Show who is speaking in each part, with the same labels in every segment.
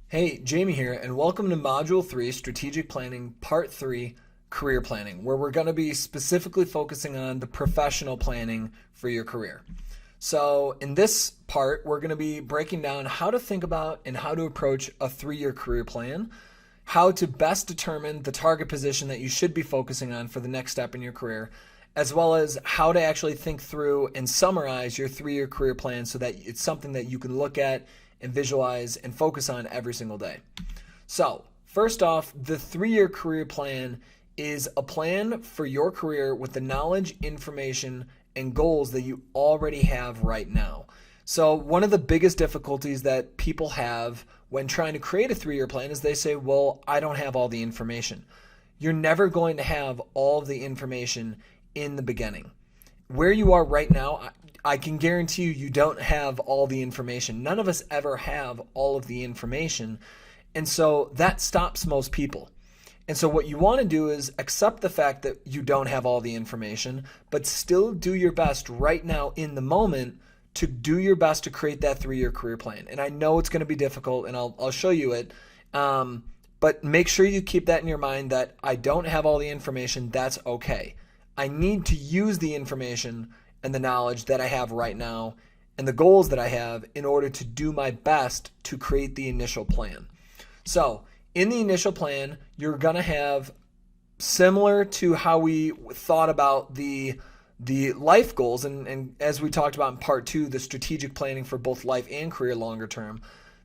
Speaker 1: Hey, Jamie here, and welcome to Module 3, Strategic Planning, Part 3, Career Planning, where we're going to be specifically focusing on the professional planning for your career. So in this part, we're going to be breaking down how to think about and how to approach a 3-year career plan, how to best determine the target position that you should be focusing on for the next step in your career, as well as how to actually think through and summarize your 3-year career plan so that it's something that you can look at and visualize and focus on every single day. So, first off, the 3-year career plan is a plan for your career with the knowledge, information, and goals that you already have right now. So, one of the biggest difficulties that people have when trying to create a 3-year plan is they say, well, I don't have all the information. You're never going to have all of the information in the beginning. Where you are right now, I can guarantee you don't have all the information. None of us ever have all of the information. And so that stops most people. And so what you want to do is accept the fact that you don't have all the information, but still do your best right now in the moment to do your best to create that 3-year career plan. And I know it's going to be difficult, and I'll show you it. But make sure you keep that in your mind that I don't have all the information. That's okay. I need to use the information and the knowledge that I have right now and the goals that I have in order to do my best to create the initial plan. So in the initial plan, you're going to have, similar to how we thought about the life goals, and as we talked about in part 2, the strategic planning for both life and career longer term,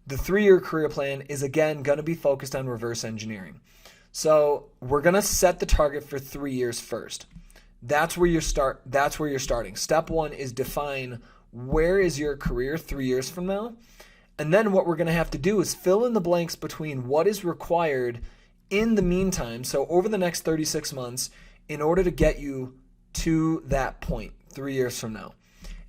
Speaker 1: the 3-year career plan is again going to be focused on reverse engineering. So we're going to set the target for 3 years first. That's where you're starting. Step 1 is define where is your career 3 years from now. And then what we're going to have to do is fill in the blanks between what is required in the meantime, so over the next 36 months, in order to get you to that point 3 years from now.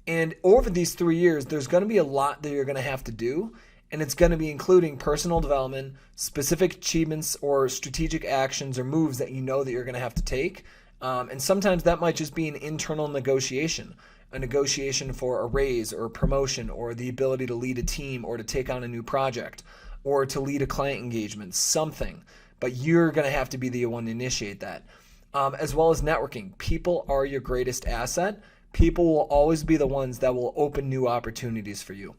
Speaker 1: And over these 3 years, there's going to be a lot that you're going to have to do, and it's going to be including personal development, specific achievements or strategic actions or moves that you know that you're going to have to take. And sometimes that might just be an internal negotiation, a negotiation for a raise or a promotion or the ability to lead a team or to take on a new project or to lead a client engagement, something. But you're going to have to be the one to initiate that. As well as networking. People are your greatest asset. People will always be the ones that will open new opportunities for you.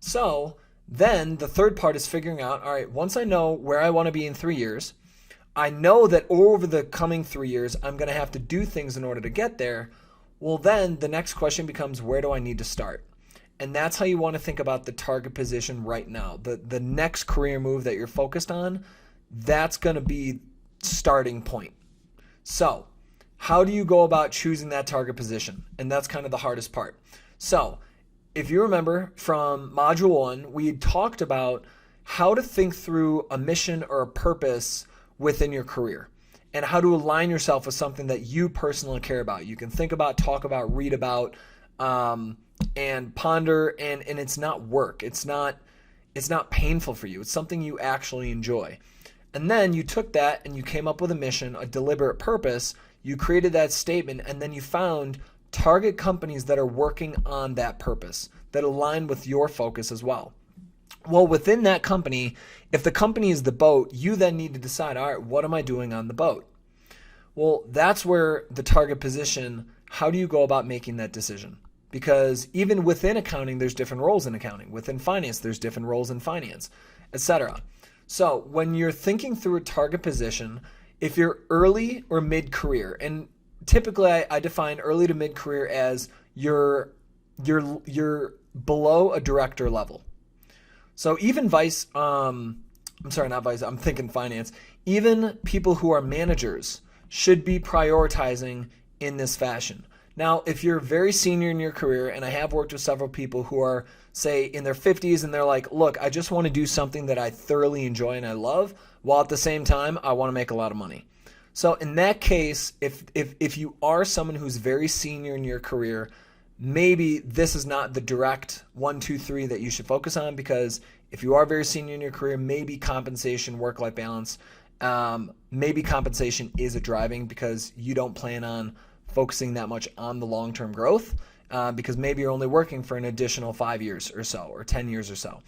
Speaker 1: So then the third part is figuring out, all right, once I know where I want to be in 3 years, I know that over the coming 3 years, I'm going to have to do things in order to get there. Well, then the next question becomes, where do I need to start? And that's how you want to think about the target position right now. The next career move that you're focused on, that's going to be starting point. So how do you go about choosing that target position? And that's kind of the hardest part. So if you remember from Module 1, we had talked about how to think through a mission or a purpose within your career and how to align yourself with something that you personally care about. You can think about, talk about, read about, and ponder, and it's not work. It's not painful for you. It's something you actually enjoy. And then you took that and you came up with a mission, a deliberate purpose. You created that statement, and then you found target companies that are working on that purpose, that align with your focus as well. Well, within that company, if the company is the boat, you then need to decide, all right, what am I doing on the boat? Well, that's where the target position, how do you go about making that decision? Because even within accounting, there's different roles in accounting. Within finance, there's different roles in finance, etc. So when you're thinking through a target position, if you're early or mid-career, and typically I define early to mid-career as you're below a director level. So even I'm thinking finance. Even people who are managers should be prioritizing in this fashion. Now, if you're very senior in your career, and I have worked with several people who are, say, in their 50s, and they're like, look, I just want to do something that I thoroughly enjoy and I love, while at the same time, I want to make a lot of money. So in that case, if you are someone who's very senior in your career, maybe this is not the direct 1, 2, 3 that you should focus on, because if you are very senior in your career, maybe compensation, work-life balance, maybe compensation is a driving because you don't plan on focusing that much on the long-term growth because maybe you're only working for an additional 5 years or so or 10 years or so.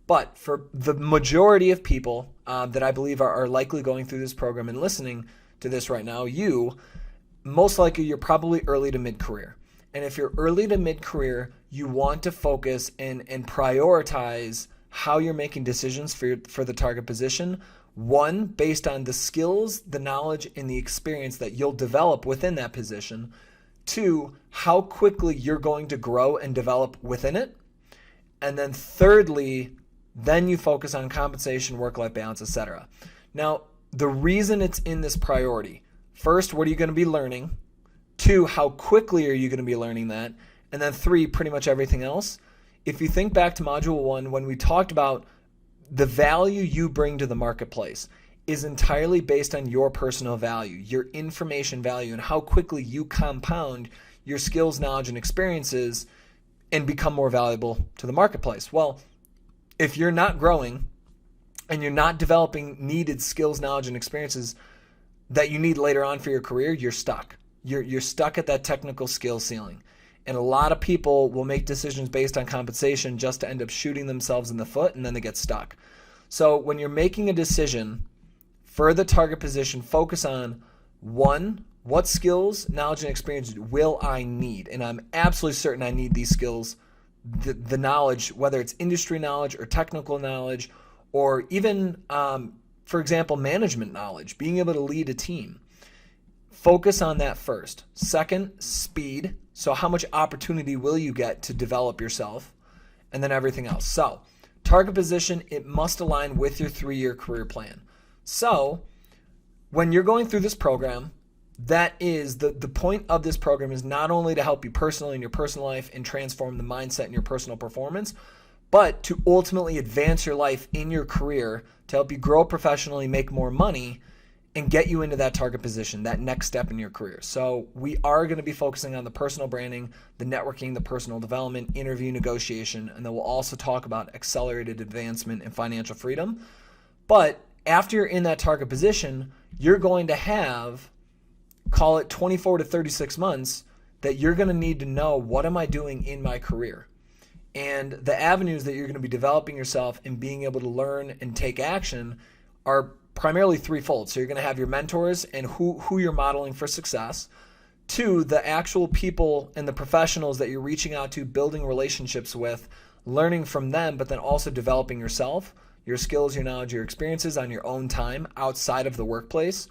Speaker 1: But for the majority of people that I believe are likely going through this program and listening to this right now, most likely you're probably early to mid-career. And if you're early to mid-career, you want to focus and prioritize how you're making decisions for the target position. One, based on the skills, the knowledge, and the experience that you'll develop within that position. Two, how quickly you're going to grow and develop within it. And then thirdly, then you focus on compensation, work-life balance, etc. Now, the reason it's in this priority, first, what are you going to be learning? Two, how quickly are you going to be learning that? And then three, pretty much everything else. If you think back to Module 1, when we talked about the value you bring to the marketplace is entirely based on your personal value, your information value, and how quickly you compound your skills, knowledge, and experiences and become more valuable to the marketplace. Well, if you're not growing and you're not developing needed skills, knowledge, and experiences that you need later on for your career, you're stuck. You're stuck at that technical skill ceiling. And a lot of people will make decisions based on compensation just to end up shooting themselves in the foot, and then they get stuck. So when you're making a decision for the target position, focus on one, what skills, knowledge, and experience will I need? And I'm absolutely certain I need these skills, the knowledge, whether it's industry knowledge or technical knowledge, or even, for example, management knowledge, being able to lead a team. Focus on that first. Second, speed. So how much opportunity will you get to develop yourself? And then everything else. So target position, it must align with your 3-year career plan. So when you're going through this program, that is the point of this program is not only to help you personally in your personal life and transform the mindset in your personal performance, but to ultimately advance your life in your career to help you grow professionally, make more money, and get you into that target position, that next step in your career. So we are going to be focusing on the personal branding, the networking, the personal development, interview negotiation, and then we'll also talk about accelerated advancement and financial freedom. But after you're in that target position, you're going to have, call it 24 to 36 months, that you're going to need to know, what am I doing in my career? And the avenues that you're going to be developing yourself and being able to learn and take action are primarily threefold. So you're going to have your mentors and who you're modeling for success. Two, the actual people and the professionals that you're reaching out to, building relationships with, learning from them, but then also developing yourself, your skills, your knowledge, your experiences on your own time outside of the workplace.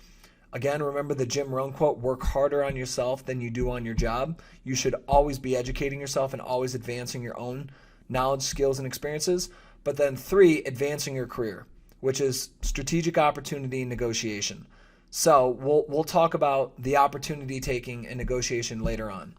Speaker 1: Again, remember the Jim Rohn quote, work harder on yourself than you do on your job. You should always be educating yourself and always advancing your own knowledge, skills, and experiences. But then three, advancing your career, which is strategic opportunity and negotiation. So we'll talk about the opportunity taking and negotiation later on.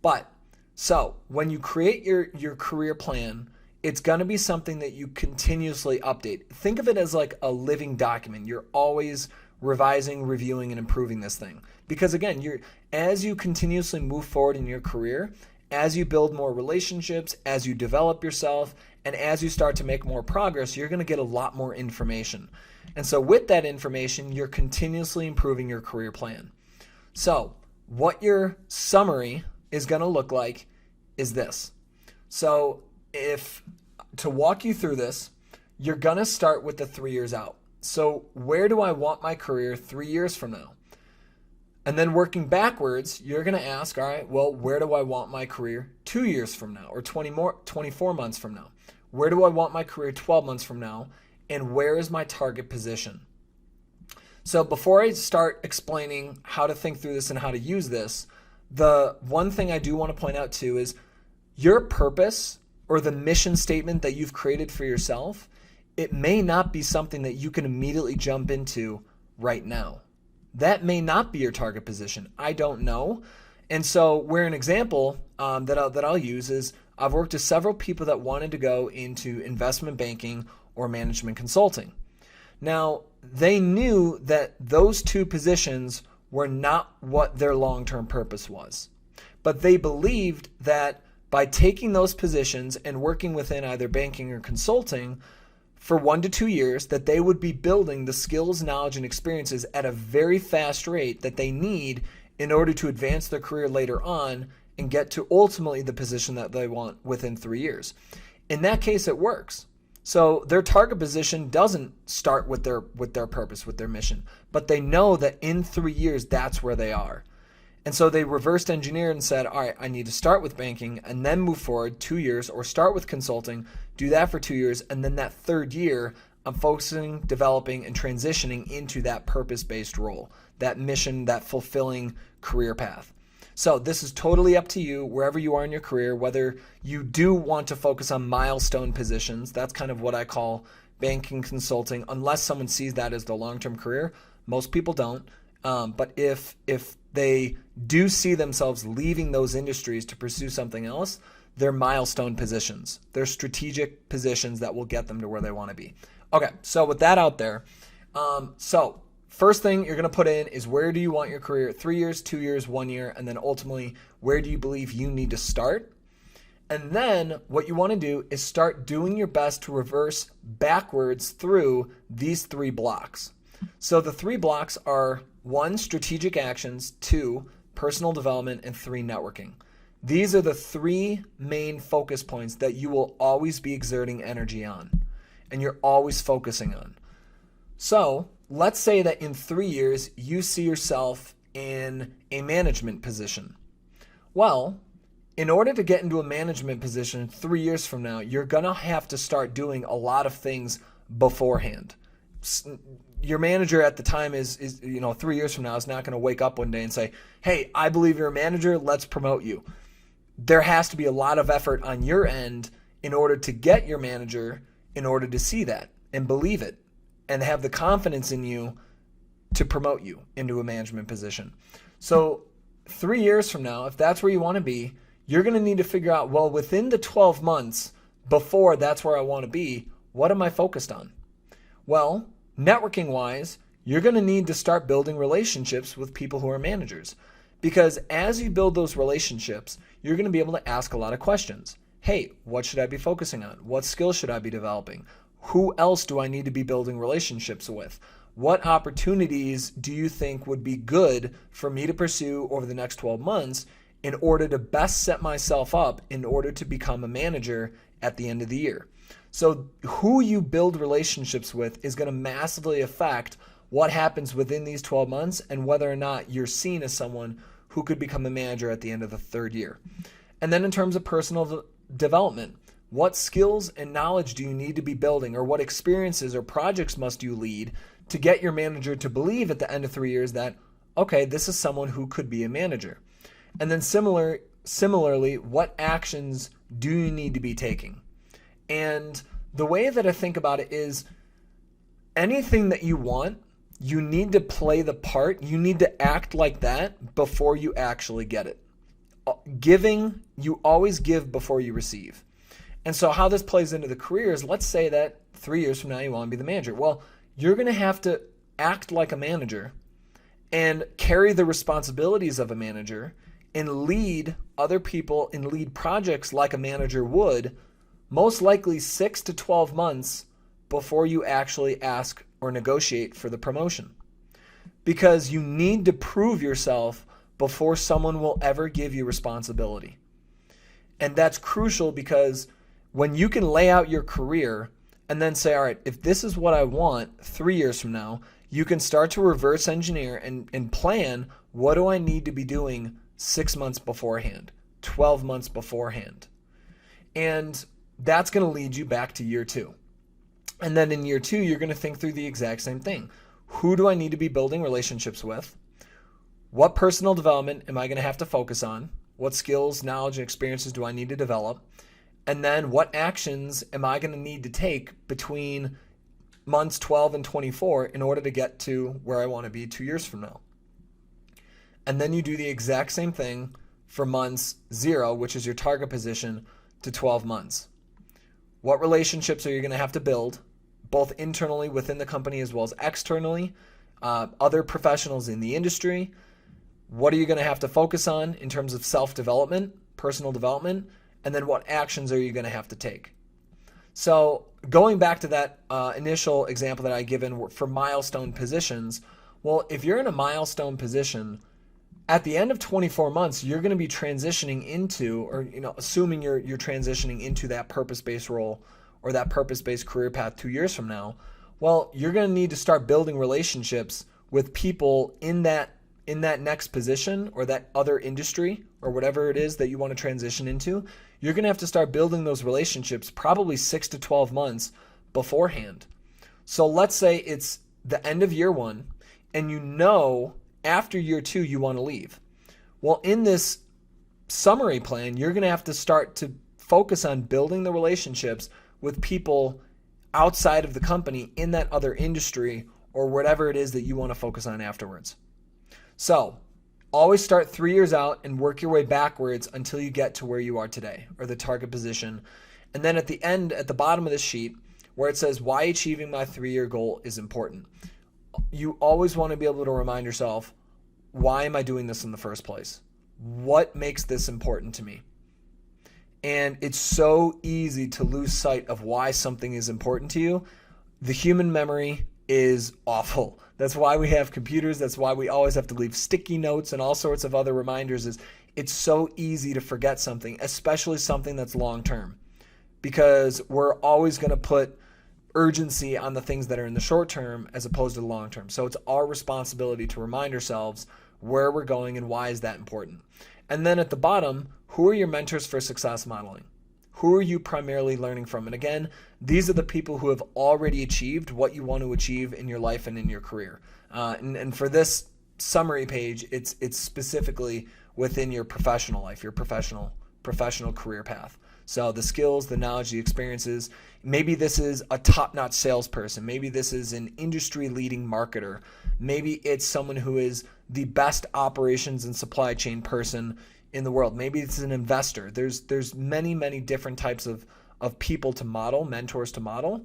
Speaker 1: But so when you create your career plan, it's going to be something that you continuously update. Think of it as like a living document. You're always revising, reviewing, and improving this thing. Because again, as you continuously move forward in your career, as you build more relationships, as you develop yourself, and as you start to make more progress, you're going to get a lot more information. And so with that information, you're continuously improving your career plan. So what your summary is going to look like is this. So to walk you through this, you're going to start with the 3 years out. So where do I want my career 3 years from now? And then working backwards, you're going to ask, all right, well, where do I want my career 2 years from now or 24 months from now? Where do I want my career 12 months from now? And where is my target position? So before I start explaining how to think through this and how to use this, the one thing I do want to point out too is your purpose or the mission statement that you've created for yourself, it may not be something that you can immediately jump into right now. That may not be your target position. I don't know. And so where an example that I'll use is I've worked with several people that wanted to go into investment banking or management consulting. Now, they knew that those two positions were not what their long-term purpose was. But they believed that by taking those positions and working within either banking or consulting for 1 to 2 years, that they would be building the skills, knowledge, and experiences at a very fast rate that they need in order to advance their career later on and get to ultimately the position that they want within 3 years. In that case, it works. So their target position doesn't start with their purpose, with their mission, but they know that in 3 years, that's where they are. And so they reversed engineered and said, all right, I need to start with banking and then move forward 2 years, or start with consulting, do that for 2 years. And then that third year, I'm focusing, developing, and transitioning into that purpose-based role, that mission, that fulfilling career path. So this is totally up to you, wherever you are in your career, whether you do want to focus on milestone positions. That's kind of what I call banking, consulting, unless someone sees that as the long-term career. Most people don't. But if they do see themselves leaving those industries to pursue something else, they're milestone positions. They're strategic positions that will get them to where they want to be. Okay, so with that out there, so first thing you're going to put in is, where do you want your career? 3 years, 2 years, 1 year, and then ultimately, where do you believe you need to start? And then what you want to do is start doing your best to reverse backwards through these 3 blocks. So the 3 blocks are 1, strategic actions, 2, personal development, and 3, networking. These are the 3 main focus points that you will always be exerting energy on, and you're always focusing on. So let's say that in 3 years, you see yourself in a management position. Well, in order to get into a management position 3 years from now, you're going to have to start doing a lot of things beforehand. Your manager at the time is 3 years from now is not going to wake up one day and say, hey, I believe you're a manager, let's promote you. There has to be a lot of effort on your end in order to get your manager, in order to see that and believe it and have the confidence in you to promote you into a management position. So 3 years from now, if that's where you want to be, you're going to need to figure out, well, within the 12 months before that's where I want to be, what am I focused on? Well, networking wise, you're going to need to start building relationships with people who are managers, because as you build those relationships, you're going to be able to ask a lot of questions. Hey, what should I be focusing on? What skills should I be developing? Who else do I need to be building relationships with? What opportunities do you think would be good for me to pursue over the next 12 months in order to best set myself up in order to become a manager at the end of the year? So who you build relationships with is going to massively affect what happens within these 12 months and whether or not you're seen as someone who could become a manager at the end of the third year. And then in terms of personal development, what skills and knowledge do you need to be building, or what experiences or projects must you lead to get your manager to believe at the end of 3 years that, okay, this is someone who could be a manager? And then similarly, what actions do you need to be taking? And the way that I think about it is, anything that you want, you need to play the part. You need to act like that before you actually get it. Giving, you always give before you receive. And so how this plays into the career is, let's say that 3 years from now you want to be the manager. Well, you're going to have to act like a manager and carry the responsibilities of a manager and lead other people and lead projects like a manager would, most likely 6 to 12 months before you actually ask or negotiate for the promotion. Because you need to prove yourself before someone will ever give you responsibility. And that's crucial, because when you can lay out your career and then say, all right, if this is what I want 3 years from now, you can start to reverse engineer and plan, what do I need to be doing 6 months beforehand, 12 months beforehand? And that's going to lead you back to year 2. And then in year 2, you're going to think through the exact same thing. Who do I need to be building relationships with? What personal development am I going to have to focus on? What skills, knowledge, and experiences do I need to develop? And then what actions am I going to need to take between months 12 and 24 in order to get to where I want to be 2 years from now? And then you do the exact same thing for months 0, which is your target position, to 12 months. What relationships are you going to have to build, both internally within the company as well as externally, other professionals in the industry? What are you going to have to focus on in terms of self-development, personal development? And then what actions are you going to have to take? So going back to that initial example that I given for milestone positions, well, if you're in a milestone position, at the end of 24 months, you're going to be transitioning into, or assuming you're transitioning into that purpose-based role or that purpose-based career path 2 years from now, well, you're going to need to start building relationships with people in that next position or that other industry or whatever it is that you want to transition into. You're going to have to start building those relationships probably 6 to 12 months beforehand. So let's say it's the end of year 1 and you know after year 2 you want to leave. Well, in this summary plan, you're going to have to start to focus on building the relationships with people outside of the company in that other industry or whatever it is that you want to focus on afterwards. So always start 3 years out and work your way backwards until you get to where you are today or the target position. And then at the end, at the bottom of this sheet, where it says why achieving my 3-year goal is important, you always want to be able to remind yourself, why am I doing this in the first place? What makes this important to me? And it's so easy to lose sight of why something is important to you. The human memory is awful. That's why we have computers. That's why we always have to leave sticky notes and all sorts of other reminders. It's so easy to forget something, especially something that's long-term, because we're always going to put urgency on the things that are in the short term as opposed to the long term. So it's our responsibility to remind ourselves where we're going and why is that important. And then at the bottom, who are your mentors for success modeling? Who are you primarily learning from? And again, these are the people who have already achieved what you want to achieve in your life and in your career. And for this summary page, it's specifically within your professional life, your professional career path. So the skills, the knowledge, the experiences. Maybe this is a top-notch salesperson. Maybe this is an industry-leading marketer. Maybe it's someone who is the best operations and supply chain person in the world. Maybe it's an investor. There's many, many different types of people to model, mentors to model.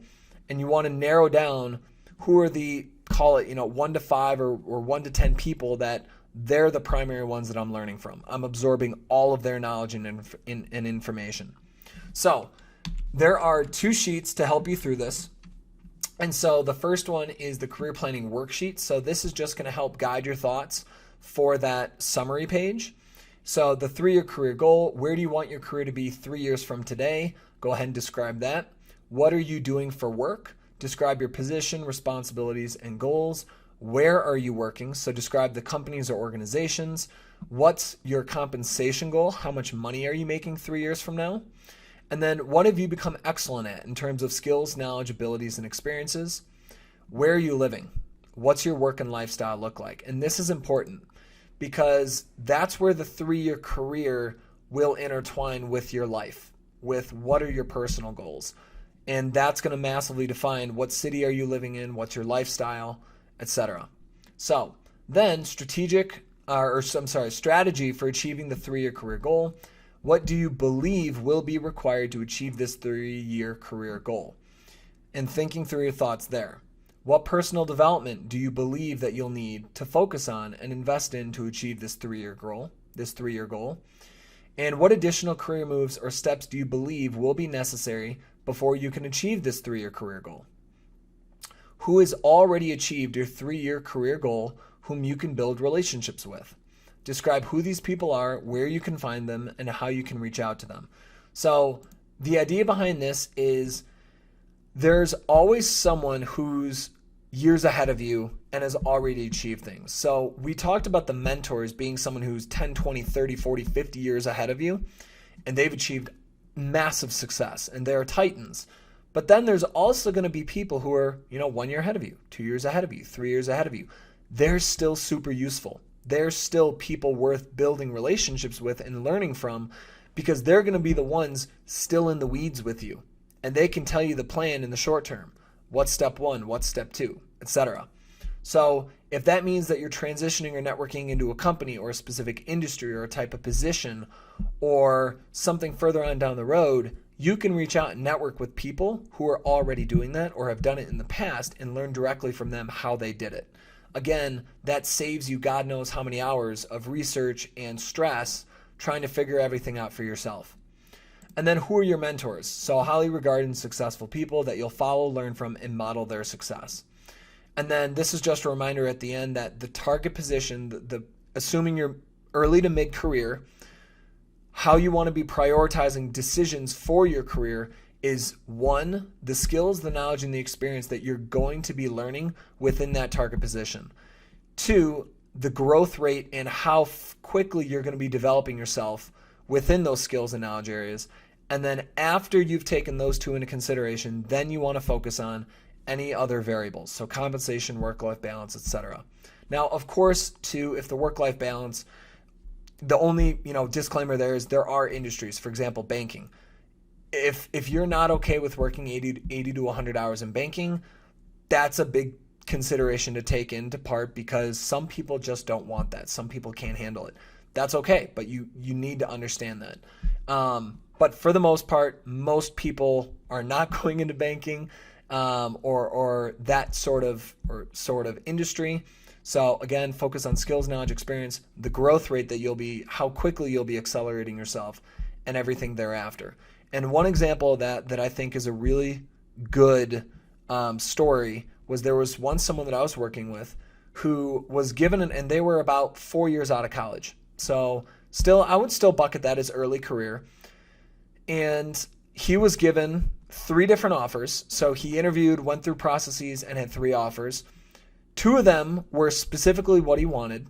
Speaker 1: And you want to narrow down who are the, call it, 1 to 5 or 1 to 10 people that they're the primary ones that I'm learning from. I'm absorbing all of their knowledge and information. So there are 2 sheets to help you through this. And so the first one is the career planning worksheet. So this is just going to help guide your thoughts for that summary page. So the 3-year career goal, where do you want your career to be 3 years from today? Go ahead and describe that. What are you doing for work? Describe your position, responsibilities, and goals. Where are you working? So describe the companies or organizations. What's your compensation goal? How much money are you making 3 years from now? And then what have you become excellent at in terms of skills, knowledge, abilities, and experiences? Where are you living? What's your work and lifestyle look like? And this is important because that's where the 3-year career will intertwine with your life, with what are your personal goals. And that's going to massively define what city are you living in, what's your lifestyle, etc. So then strategy for achieving the 3-year career goal. What do you believe will be required to achieve this 3-year career goal? And thinking through your thoughts there. What personal development do you believe that you'll need to focus on and invest in to achieve this 3-year goal? And what additional career moves or steps do you believe will be necessary before you can achieve this 3-year career goal? Who has already achieved your 3-year career goal whom you can build relationships with? Describe who these people are, where you can find them, and how you can reach out to them. So the idea behind this is there's always someone who's years ahead of you and has already achieved things. So we talked about the mentors being someone who's 10, 20, 30, 40, 50 years ahead of you, and they've achieved massive success, and they're titans. But then there's also going to be people who are, 1 year ahead of you, 2 years ahead of you, 3 years ahead of you. They're still super useful. They're still people worth building relationships with and learning from because they're going to be the ones still in the weeds with you. And they can tell you the plan in the short term. What's step 1? What's step 2? Etc. So if that means that you're transitioning or networking into a company or a specific industry or a type of position or something further on down the road, you can reach out and network with people who are already doing that or have done it in the past and learn directly from them how they did it. Again, that saves you God knows how many hours of research and stress trying to figure everything out for yourself. And then who are your mentors? So highly regarded and successful people that you'll follow, learn from, and model their success. And then this is just a reminder at the end that the target position, assuming you're early to mid-career, how you want to be prioritizing decisions for your career is one, the skills, the knowledge, and the experience that you're going to be learning within that target position. Two, the growth rate and how quickly you're going to be developing yourself within those skills and knowledge areas. And then after you've taken those two into consideration, then you want to focus on any other variables. So compensation, work-life balance, etc. Now, of course, too, if the work-life balance, the only, disclaimer there is there are industries, for example, banking. If you're not okay with working 80 to 100 hours in banking, that's a big consideration to take into part, because some people just don't want that. Some people can't handle it. That's okay, but you need to understand that. But for the most part, most people are not going into banking or that sort of industry. So again, focus on skills, knowledge, experience, the growth rate that how quickly you'll be accelerating yourself, and everything thereafter. And one example of that I think is a really good story was there was someone that I was working with who was given and they were about 4 years out of college. So I would still bucket that as early career. And he was given 3 different offers. So he interviewed, went through processes, and had 3 offers. 2 of them were specifically what he wanted.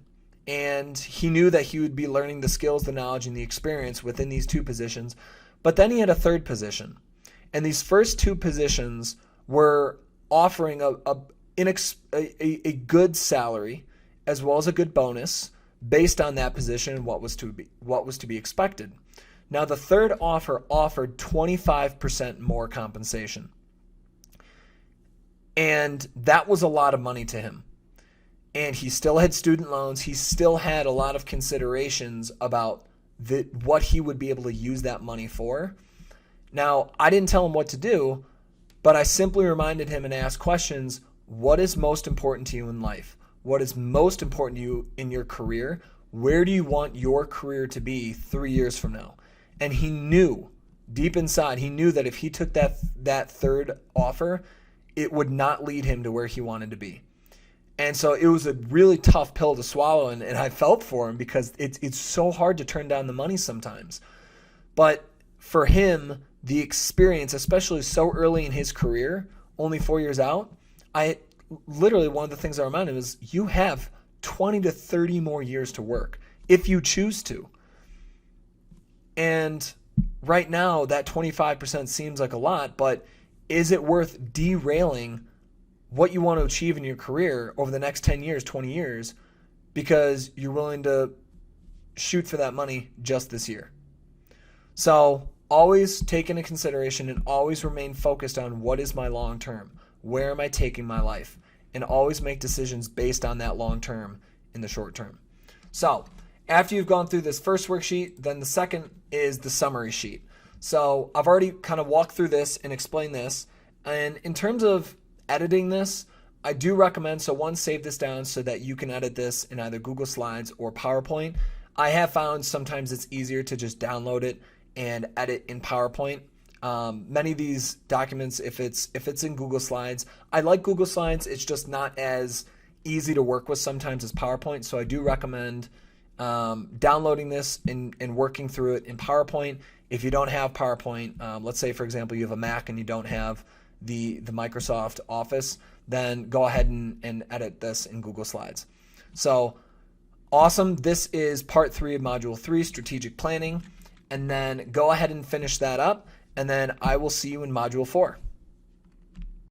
Speaker 1: And he knew that he would be learning the skills, the knowledge, and the experience within these 2 positions. But then he had a 3rd position. And these first 2 positions were offering a good salary as well as a good bonus based on that position and what was to be expected. Now, the 3rd offer offered 25% more compensation. And that was a lot of money to him. And he still had student loans. He still had a lot of considerations about what he would be able to use that money for. Now, I didn't tell him what to do, but I simply reminded him and asked questions. What is most important to you in life? What is most important to you in your career? Where do you want your career to be 3 years from now? And he knew, deep inside, he knew that if he took that 3rd offer, it would not lead him to where he wanted to be. And so it was a really tough pill to swallow, and I felt for him, because it's so hard to turn down the money sometimes. But for him, the experience, especially so early in his career, only 4 years out, literally one of the things I reminded him is you have 20 to 30 more years to work if you choose to. And right now, that 25% seems like a lot, but is it worth derailing what you want to achieve in your career over the next 10 years, 20 years, because you're willing to shoot for that money just this year? So always take into consideration and always remain focused on what is my long term? Where am I taking my life? And always make decisions based on that long term in the short term. So after you've gone through this first worksheet, then the second is the summary sheet. So I've already kind of walked through this and explained this. And in terms of editing this, I do recommend, save this down so that you can edit this in either Google Slides or PowerPoint. I have found sometimes it's easier to just download it and edit in PowerPoint. Many of these documents, if it's in Google Slides, I like Google Slides. It's just not as easy to work with sometimes as PowerPoint. So I do recommend downloading this and working through it in PowerPoint. If you don't have PowerPoint, let's say, for example, you have a Mac and you don't have the Microsoft Office, then go ahead and edit this in Google Slides. So awesome. This is part 3 of module 3, strategic planning. And then go ahead and finish that up. And then I will see you in module 4.